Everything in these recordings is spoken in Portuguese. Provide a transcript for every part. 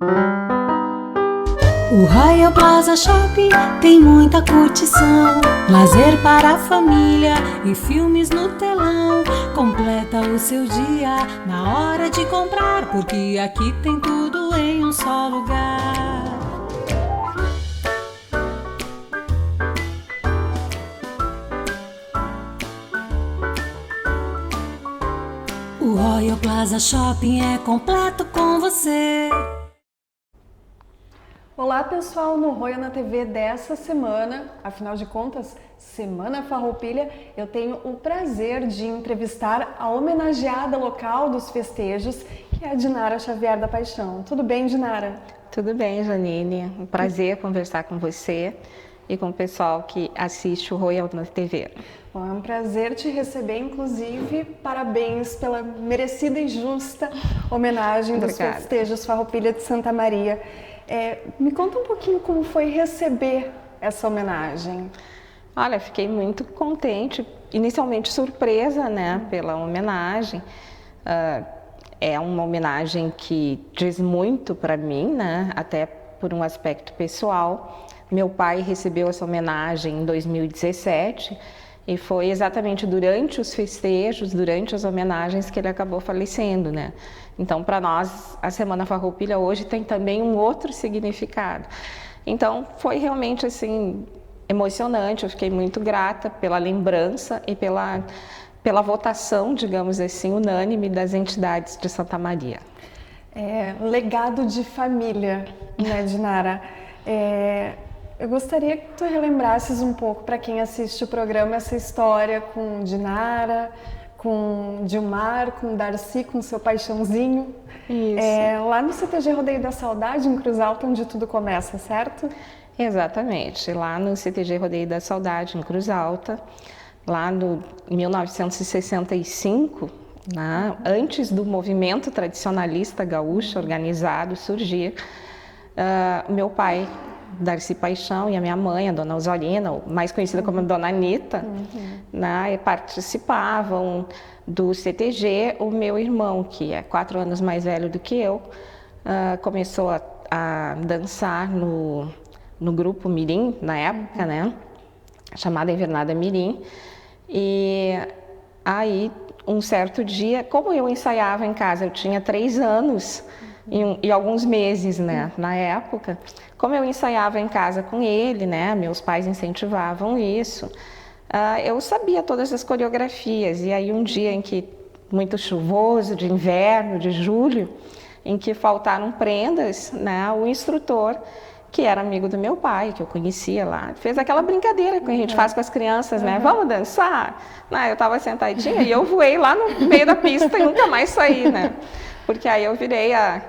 O Royal Plaza Shopping tem muita curtição, lazer para a família e filmes no telão. Completa o seu dia na hora de comprar, porque aqui tem tudo em um só lugar. O Royal Plaza Shopping é completo com você. Olá pessoal, no Royal na TV dessa semana, afinal de contas, Semana Farroupilha, eu tenho o prazer de entrevistar a homenageada local dos festejos, que é a Dinara Xavier da Paixão. Tudo bem, Dinara? Tudo bem, Janine. Um prazer conversar com você e com o pessoal que assiste o Royal na TV. Bom, é um prazer te receber, inclusive, parabéns pela merecida e justa homenagem dos festejos Farroupilha de Santa Maria. Me conta um pouquinho como foi receber essa homenagem. Olha, fiquei muito contente, inicialmente surpresa, né, pela homenagem. É uma homenagem que diz muito para mim, né, até por um aspecto pessoal. Meu pai recebeu essa homenagem em 2017 e foi exatamente durante os festejos, durante as homenagens que ele acabou falecendo, né? Então, para nós, a Semana Farroupilha hoje tem também um outro significado. Então, foi realmente, assim, emocionante. Eu fiquei muito grata pela lembrança e pela votação, digamos assim, unânime das entidades de Santa Maria. Legado de família, né, Dinara? Eu gostaria que tu relembrasses um pouco para quem assiste o programa essa história com Dinara, com Dilmar, com Darcy, com seu paixãozinho. Isso. Lá no CTG Rodeio da Saudade, em Cruz Alta, onde tudo começa, certo? Exatamente, lá no CTG Rodeio da Saudade, em Cruz Alta, lá no 1965, né, antes do movimento tradicionalista gaúcho organizado surgir, meu pai, Darcy Paixão, e a minha mãe, a dona Osorina, mais conhecida como dona Anitta, né, participavam do CTG. O meu irmão, que é 4 anos mais velho do que eu, começou a dançar no grupo Mirim, na época, né, chamada Invernada Mirim. E aí, um certo dia, como eu ensaiava em casa, eu tinha 3 anos e alguns meses, né, na época. Como eu ensaiava em casa com ele, né, meus pais incentivavam isso, eu sabia todas as coreografias. E aí um dia em que, muito chuvoso, de inverno, de julho, em que faltaram prendas, né, o instrutor, que era amigo do meu pai, que eu conhecia lá, fez aquela brincadeira que a gente faz com as crianças, né, vamos dançar? Eu estava sentadinha e eu voei lá no meio da pista e nunca mais saí, né, porque aí eu virei a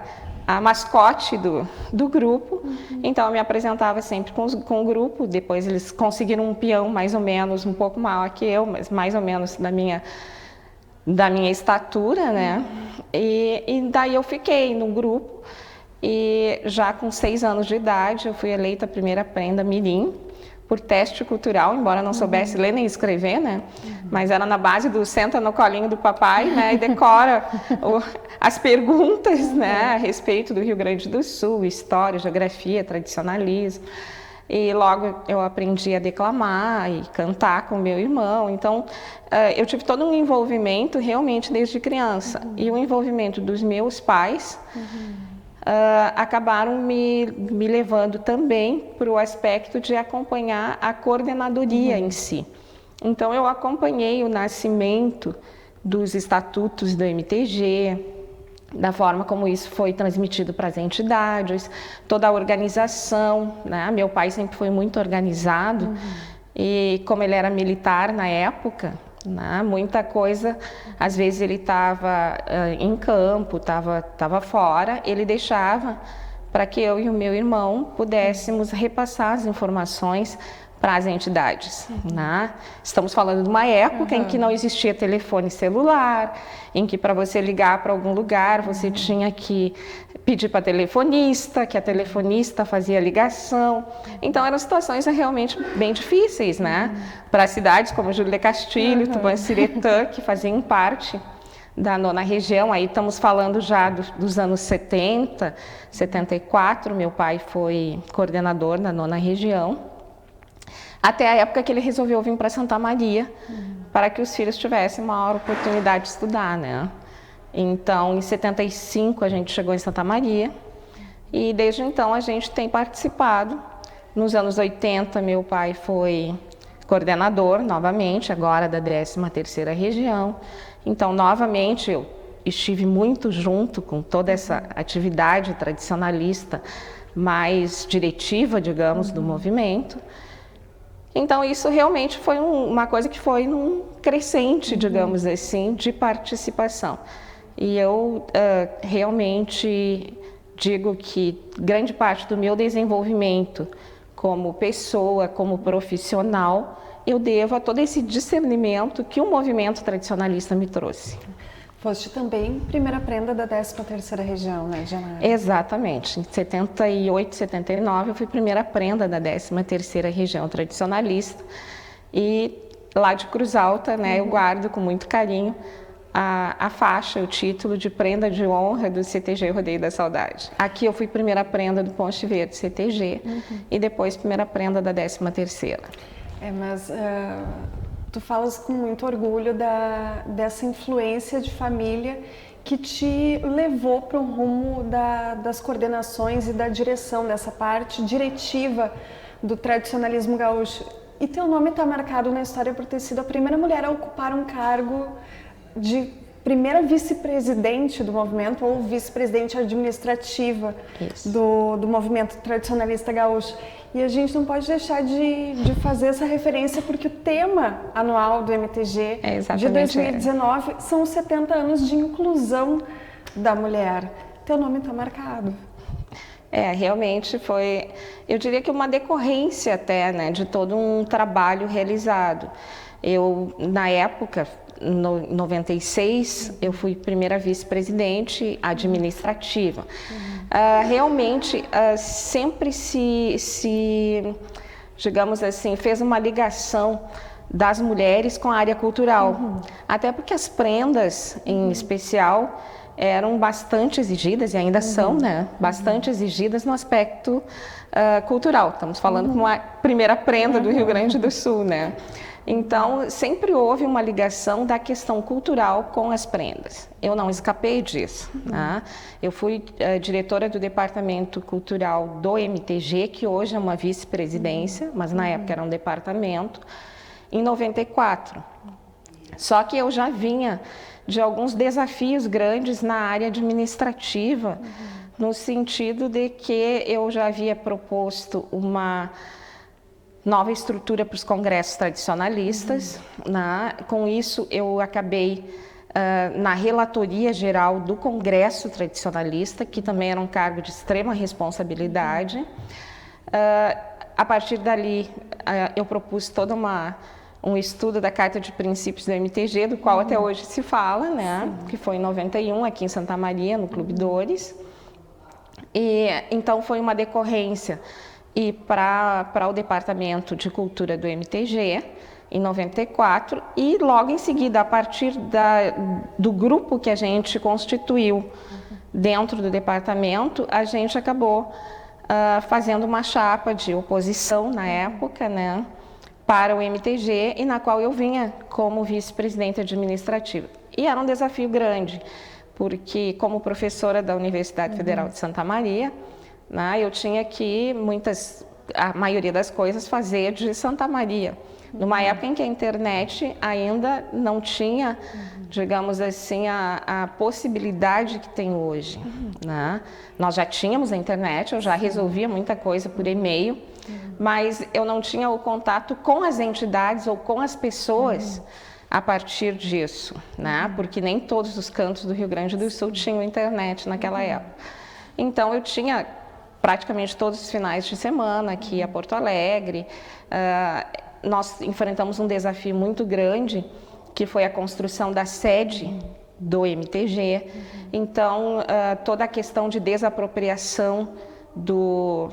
mascote do grupo. Então eu me apresentava sempre com o grupo. Depois eles conseguiram um peão mais ou menos, um pouco maior que eu, mas mais ou menos da minha estatura, né? E daí eu fiquei no grupo e já com 6 anos de idade eu fui eleita a primeira prenda Mirim por teste cultural, embora não soubesse ler nem escrever, né? Mas era na base do senta no colinho do papai, né? E decora as perguntas, né? A respeito do Rio Grande do Sul, história, geografia, tradicionalismo. E logo eu aprendi a declamar e cantar com meu irmão. Então, eu tive todo um envolvimento realmente desde criança. E o envolvimento dos meus pais acabaram me levando também para o aspecto de acompanhar a coordenadoria em si. Então, eu acompanhei o nascimento dos estatutos do MTG, da forma como isso foi transmitido para as entidades, toda a organização, né? Meu pai sempre foi muito organizado e como ele era militar na época, né, muita coisa, às vezes ele estava em campo, estava fora, ele deixava para que eu e o meu irmão pudéssemos repassar as informações para as entidades, né? Estamos falando de uma época em que não existia telefone celular, em que para você ligar para algum lugar você tinha que pedir para telefonista, que a telefonista fazia ligação. Então eram situações realmente bem difíceis, né? Para cidades como Júlio de Castilho, Tupanciretã, que faziam parte da 9ª região, aí estamos falando já dos anos 70, 74, meu pai foi coordenador da 9ª região, até a época que ele resolveu vir para Santa Maria, para que os filhos tivessem maior oportunidade de estudar, né? Então, em 75 a gente chegou em Santa Maria, e desde então a gente tem participado. Nos anos 80, meu pai foi coordenador novamente, agora da 13ª região. Então, novamente, eu estive muito junto com toda essa atividade tradicionalista, mais diretiva, digamos, do movimento. Então, isso realmente foi uma coisa que foi num crescente, digamos assim, de participação. E eu realmente digo que grande parte do meu desenvolvimento como pessoa, como profissional, eu devo a todo esse discernimento que o movimento tradicionalista me trouxe. Foste também primeira prenda da 13ª região, né, Janara? Exatamente. Em 78, 79, eu fui primeira prenda da 13ª região tradicionalista. E lá de Cruz Alta, né, eu guardo com muito carinho a faixa, o título de prenda de honra do CTG Rodeio da Saudade. Aqui eu fui primeira prenda do Ponte Verde CTG e depois primeira prenda da 13ª. Mas tu falas com muito orgulho dessa influência de família que te levou para o rumo das coordenações e da direção dessa parte diretiva do tradicionalismo gaúcho. E teu nome está marcado na história por ter sido a primeira mulher a ocupar um cargo de primeira vice-presidente do movimento ou vice-presidente administrativa do movimento tradicionalista gaúcho. E a gente não pode deixar de fazer essa referência porque o tema anual do MTG de 2019 são os 70 anos de inclusão da mulher. Teu nome está marcado. Realmente foi, eu diria que uma decorrência até, né, de todo um trabalho realizado. Eu, na época, em 96, eu fui primeira vice-presidente administrativa. Realmente, sempre digamos assim, fez uma ligação das mulheres com a área cultural. Até porque as prendas, em especial, eram bastante exigidas, e ainda são, né, bastante exigidas no aspecto cultural. Estamos falando com a primeira prenda do Rio Grande do Sul, né? Então, sempre houve uma ligação da questão cultural com as prendas. Eu não escapei disso. Né? Eu fui diretora do Departamento Cultural do MTG, que hoje é uma vice-presidência, mas na época era um departamento, em 94. Só que eu já vinha de alguns desafios grandes na área administrativa, no sentido de que eu já havia proposto uma nova estrutura para os congressos tradicionalistas. Né? Com isso, eu acabei na relatoria geral do Congresso Tradicionalista, que também era um cargo de extrema responsabilidade. A partir dali, eu propus todo um estudo da Carta de Princípios do MTG, do qual até hoje se fala, né? Que foi em 91, aqui em Santa Maria, no Clube Dores. E então foi uma decorrência e para o Departamento de Cultura do MTG, em 94, e logo em seguida, a partir do grupo que a gente constituiu dentro do departamento, a gente acabou fazendo uma chapa de oposição na época, né, para o MTG, e na qual eu vinha como vice-presidente administrativa. E era um desafio grande, porque como professora da Universidade Federal de Santa Maria, né, eu tinha que, a maioria das coisas, fazer de Santa Maria. Numa época em que a internet ainda não tinha, digamos assim, a possibilidade que tem hoje. Né? Nós já tínhamos a internet, eu já resolvia muita coisa por e-mail, mas eu não tinha o contato com as entidades ou com as pessoas a partir disso, né? Porque nem todos os cantos do Rio Grande do Sul tinham internet naquela época. Então, eu tinha praticamente todos os finais de semana aqui a Porto Alegre. Nós enfrentamos um desafio muito grande, que foi a construção da sede do MTG. Então, toda a questão de desapropriação do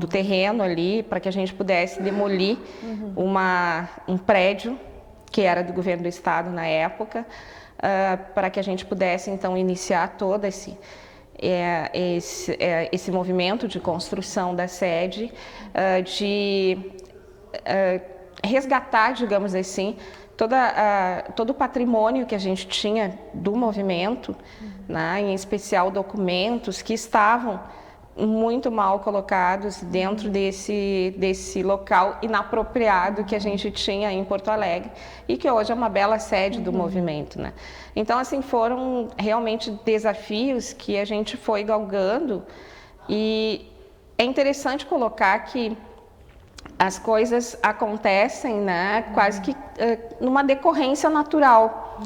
terreno ali, para que a gente pudesse demolir um prédio que era do governo do estado na época. para que a gente pudesse então iniciar todo esse movimento de construção da sede, de resgatar, digamos assim, todo o patrimônio que a gente tinha do movimento, né, em especial documentos que estavam muito mal colocados dentro desse local inapropriado que a gente tinha em Porto Alegre e que hoje é uma bela sede do movimento, né? Então, assim, foram realmente desafios que a gente foi galgando, e é interessante colocar que as coisas acontecem, né, quase que numa decorrência natural,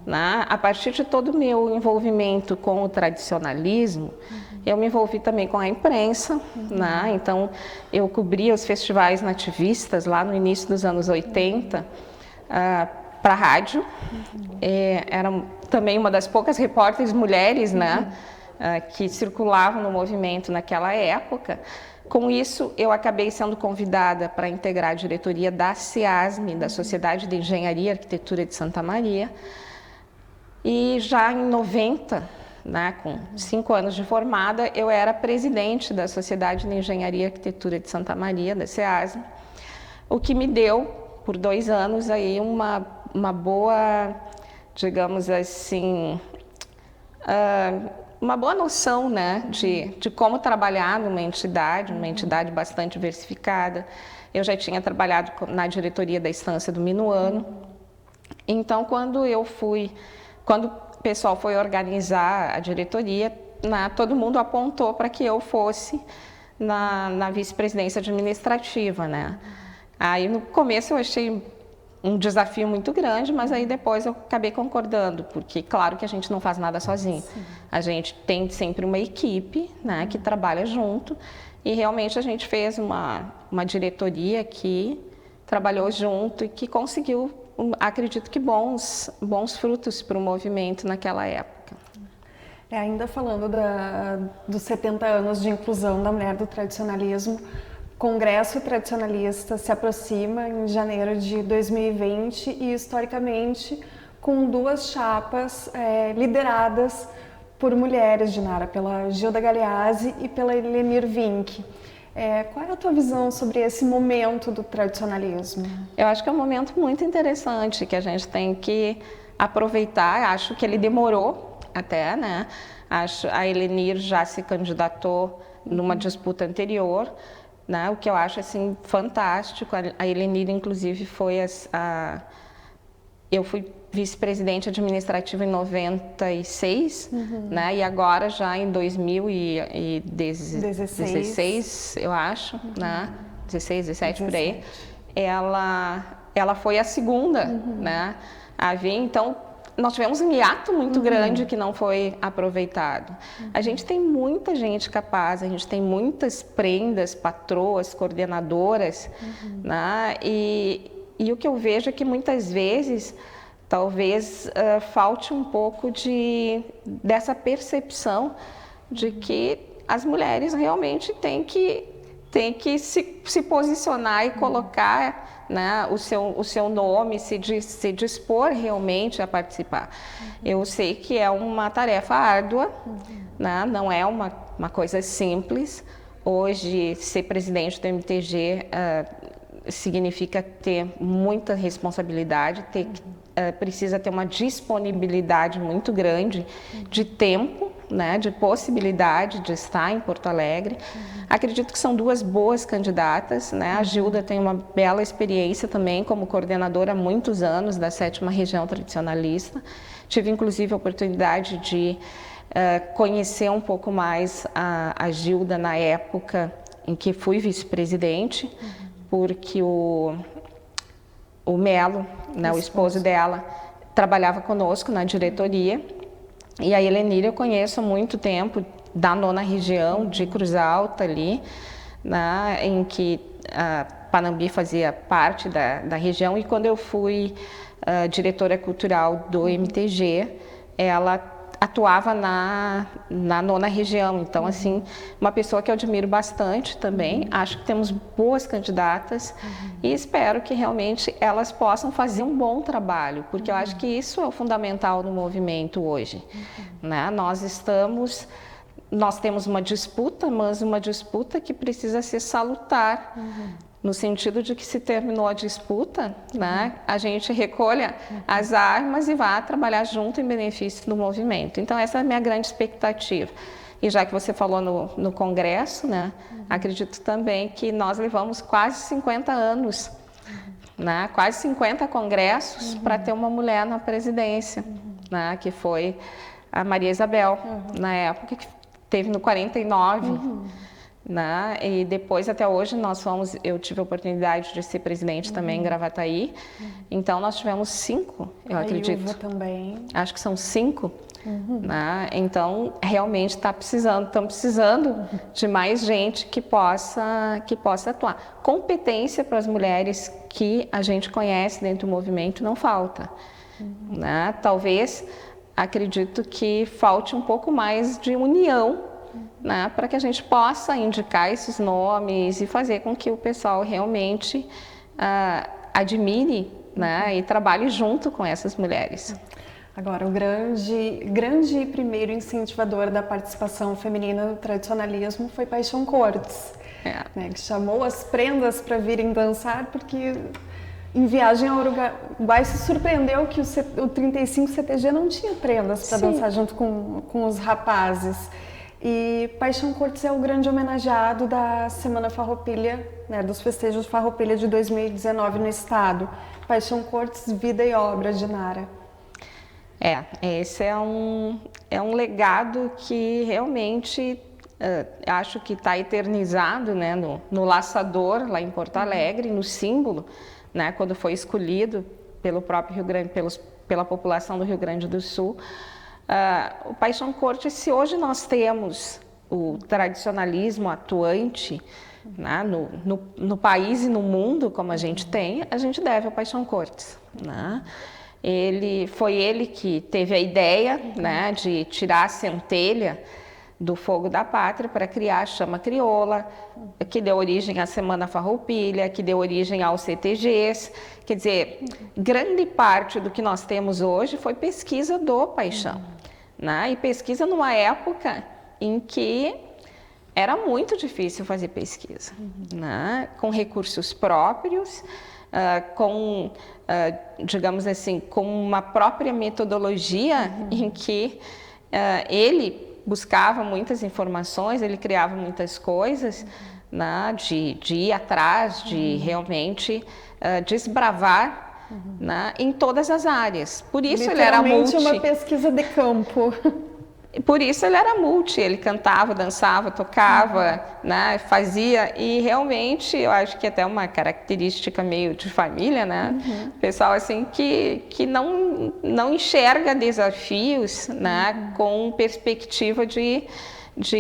né? A partir de todo o meu envolvimento com o tradicionalismo, eu me envolvi também com a imprensa, né? Então eu cobria os festivais nativistas lá no início dos anos 80 para a rádio. Era também uma das poucas repórteres mulheres, né, que circulavam no movimento naquela época. Com isso, eu acabei sendo convidada para integrar a diretoria da SEASME, da Sociedade de Engenharia e Arquitetura de Santa Maria. E já em 90, né, com 5 anos de formada, eu era presidente da Sociedade de Engenharia e Arquitetura de Santa Maria, da SEASME, o que me deu, por 2 anos, aí uma boa, digamos assim, uma boa noção, né, de como trabalhar numa entidade bastante diversificada. Eu já tinha trabalhado na diretoria da Estância do Minuano. Então, quando o pessoal foi organizar a diretoria, todo mundo apontou para que eu fosse na vice-presidência administrativa, né? Aí, no começo, eu achei um desafio muito grande, mas aí depois eu acabei concordando, porque claro que a gente não faz nada sozinho. Sim. A gente tem sempre uma equipe, né, que trabalha junto, e realmente a gente fez uma diretoria que trabalhou junto e que conseguiu, acredito que bons frutos para o movimento naquela época. Ainda falando dos 70 anos de inclusão da mulher do tradicionalismo, o Congresso Tradicionalista se aproxima em janeiro de 2020 e, historicamente, com 2 chapas lideradas por mulheres, Dinara, pela Gilda Galeazzi e pela Helenir Vinck. Qual é a tua visão sobre esse momento do tradicionalismo? Eu acho que é um momento muito interessante que a gente tem que aproveitar. Acho que ele demorou até, né? A Helenir já se candidatou numa disputa anterior, né? O que eu acho assim fantástico. A Helenir, inclusive, eu fui vice-presidente administrativa em 96, né? E agora já em 2016, eu acho, né? 16, 17, por aí. Ela foi a segunda, né, a vir. Então, nós tivemos um hiato muito grande que não foi aproveitado. A gente tem muita gente capaz, a gente tem muitas prendas, patroas, coordenadoras, né? E o que eu vejo é que muitas vezes talvez falte um pouco dessa percepção de que as mulheres realmente têm que se posicionar e colocar, né, o seu nome, se dispor realmente a participar. Eu sei que é uma tarefa árdua, né, não é uma coisa simples. Hoje, ser presidente do MTG significa ter muita responsabilidade, precisa ter uma disponibilidade muito grande de tempo, né, de possibilidade de estar em Porto Alegre. Acredito que são 2 boas candidatas, né? A Gilda tem uma bela experiência também como coordenadora há muitos anos da 7ª Região Tradicionalista. Tive inclusive a oportunidade de conhecer um pouco mais a Gilda na época em que fui vice-presidente, porque o Melo, né, o esposo dela, trabalhava conosco na diretoria. E a Helenir eu conheço há muito tempo, da 9ª Região, de Cruz Alta ali, né, em que a Panambi fazia parte da região. E quando eu fui diretora cultural do MTG, ela atuava na 9ª região. Então, assim, uma pessoa que eu admiro bastante também. Acho que temos boas candidatas e espero que realmente elas possam fazer um bom trabalho, porque eu acho que isso é o fundamental do movimento hoje, né? Nós temos uma disputa, mas uma disputa que precisa ser salutar, no sentido de que se terminou a disputa, né, a gente recolha as armas e vá trabalhar junto em benefício do movimento. Então essa é a minha grande expectativa. E já que você falou no Congresso, né, acredito também que nós levamos quase 50 anos, né, quase 50 congressos para ter uma mulher na presidência, né, que foi a Maria Isabel, na época, que teve no 49, né? E depois, até hoje, eu tive a oportunidade de ser presidente também em Gravataí. Então, nós tivemos 5, eu acredito. Ilva também. Acho que são 5. Né? Então, realmente estamos precisando de mais gente que possa atuar. Competência para as mulheres que a gente conhece dentro do movimento não falta. Né? Talvez, acredito que falte um pouco mais de união, né, para que a gente possa indicar esses nomes e fazer com que o pessoal realmente admire, né, e trabalhe junto com essas mulheres. Agora, o grande primeiro incentivador da participação feminina no tradicionalismo foi Paixão Cortes, né, que chamou as prendas para virem dançar, porque em viagem ao Uruguai se surpreendeu que o 35 CTG não tinha prendas para dançar junto com os rapazes. E Paixão Cortes é o grande homenageado da Semana Farroupilha, né, dos festejos Farroupilha de 2019 no estado. Paixão Cortes, vida e obra de Nara. Esse é um legado que realmente acho que está eternizado, né, no laçador, lá em Porto Alegre, no símbolo, né, quando foi escolhido pelo próprio Rio Grande, pela população do Rio Grande do Sul. O Paixão Cortes, se hoje nós temos o tradicionalismo atuante, né, no país e no mundo como a gente tem, a gente deve ao Paixão Cortes, né? Foi ele que teve a ideia, né, de tirar a centelha do fogo da pátria para criar a chama crioula, que deu origem à Semana Farroupilha, que deu origem aos CTGs. Quer dizer, grande parte do que nós temos hoje foi pesquisa do Paixão, né? E pesquisa numa época em que era muito difícil fazer pesquisa, né? Com recursos próprios, digamos assim, com uma própria metodologia em que ele buscava muitas informações, ele criava muitas coisas, né, de ir atrás, de realmente desbravar, né, em todas as áreas. Por isso ele era multi. Uma pesquisa de campo. Por isso ele era multi, ele cantava, dançava, tocava, né, fazia, e realmente eu acho que até uma característica meio de família, né, pessoal assim que não enxerga desafios, né, com perspectiva de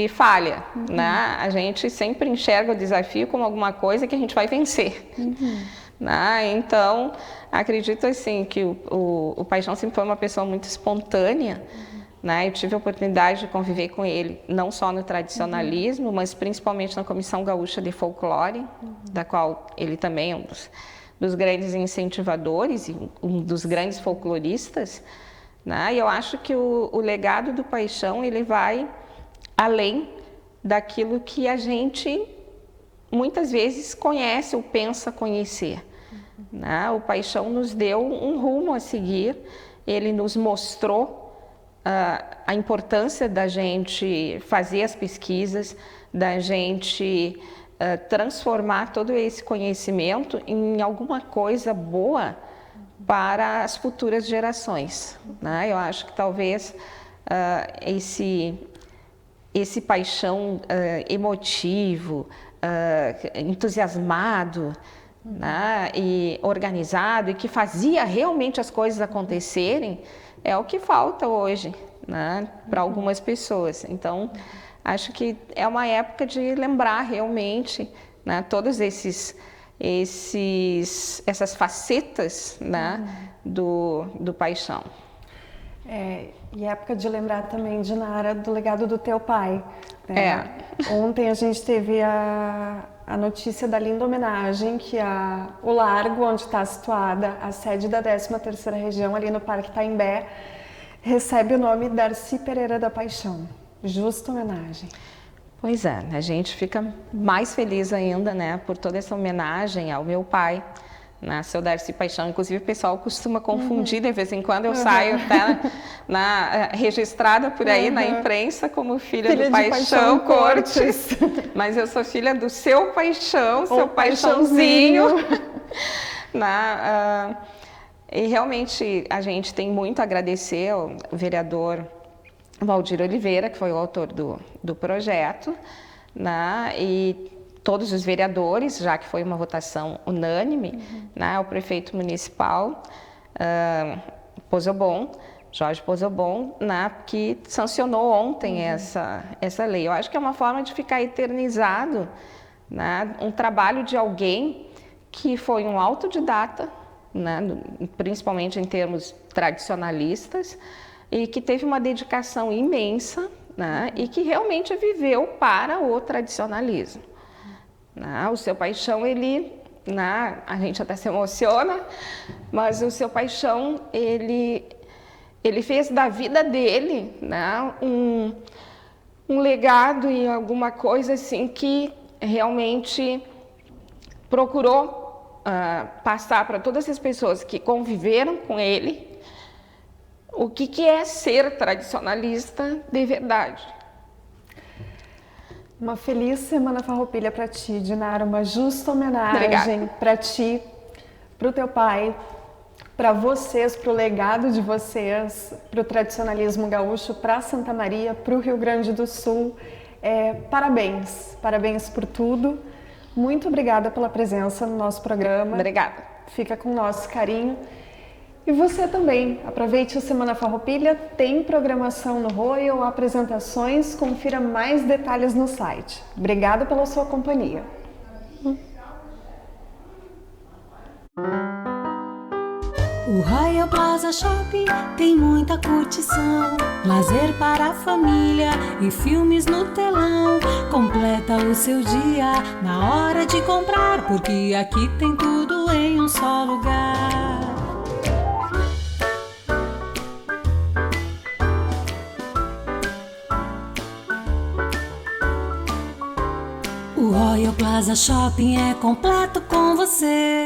falha, né, a gente sempre enxerga o desafio como alguma coisa que a gente vai vencer. Né? Então, acredito assim que o Paixão sempre foi uma pessoa muito espontânea, né? Eu tive a oportunidade de conviver com ele, não só no tradicionalismo, mas principalmente na Comissão Gaúcha de Folclore, da qual ele também é um dos grandes incentivadores e um dos grandes folcloristas, né? E eu acho que o legado do Paixão, ele vai além daquilo que a gente muitas vezes conhece ou pensa conhecer, né? O Paixão nos deu um rumo a seguir, ele nos mostrou a importância da gente fazer as pesquisas, da gente transformar todo esse conhecimento em alguma coisa boa para as futuras gerações, né? Eu acho que talvez esse Paixão emotivo, entusiasmado, né, e organizado, e que fazia realmente as coisas acontecerem, é o que falta hoje, né, para algumas pessoas. Então, acho que é uma época de lembrar realmente, né, todas essas facetas, né, do Paixão. E é época de lembrar também, Dinara, do legado do teu pai, né? Ontem a gente teve a notícia da linda homenagem que o Largo, onde está situada a sede da 13ª Região, ali no Parque Taimbé, recebe o nome Darcy Pereira da Paixão. Justa homenagem. Pois é, a gente fica mais feliz ainda, né, por toda essa homenagem ao meu pai, né, seu Darcy Paixão. Inclusive o pessoal costuma confundir, de vez em quando eu saio até registrada por aí na imprensa como filha do Paixão Cortes. Mas eu sou filha do seu Paixão, seu Paixãozinho. E realmente a gente tem muito a agradecer ao vereador Valdir Oliveira, que foi o autor do projeto, né? E todos os vereadores, já que foi uma votação unânime, né? O prefeito municipal, Jorge Pozobon, né? Que sancionou ontem essa lei. Eu acho que é uma forma de ficar eternizado, né? Um trabalho de alguém que foi um autodidata, né? Principalmente em termos tradicionalistas, e que teve uma dedicação imensa, né? E que realmente viveu para o tradicionalismo. O seu Paixão, a gente até se emociona, mas o seu Paixão, ele fez da vida dele, né? Um legado e alguma coisa assim que realmente procurou passar para todas as pessoas que conviveram com ele o que é ser tradicionalista de verdade. Uma feliz Semana Farroupilha para ti, Dinara, uma justa homenagem para ti, para o teu pai, para vocês, para o legado de vocês, para o tradicionalismo gaúcho, para Santa Maria, para o Rio Grande do Sul. Parabéns por tudo. Muito obrigada pela presença no nosso programa. Obrigada. Fica com o nosso carinho. E você também, aproveite a Semana Farroupilha, tem programação no Royal, apresentações, confira mais detalhes no site. Obrigada pela sua companhia. O Royal Plaza Shopping tem muita curtição, lazer para a família e filmes no telão. Completa o seu dia na hora de comprar, porque aqui tem tudo em um só lugar. O Royal Plaza Shopping é completo com você.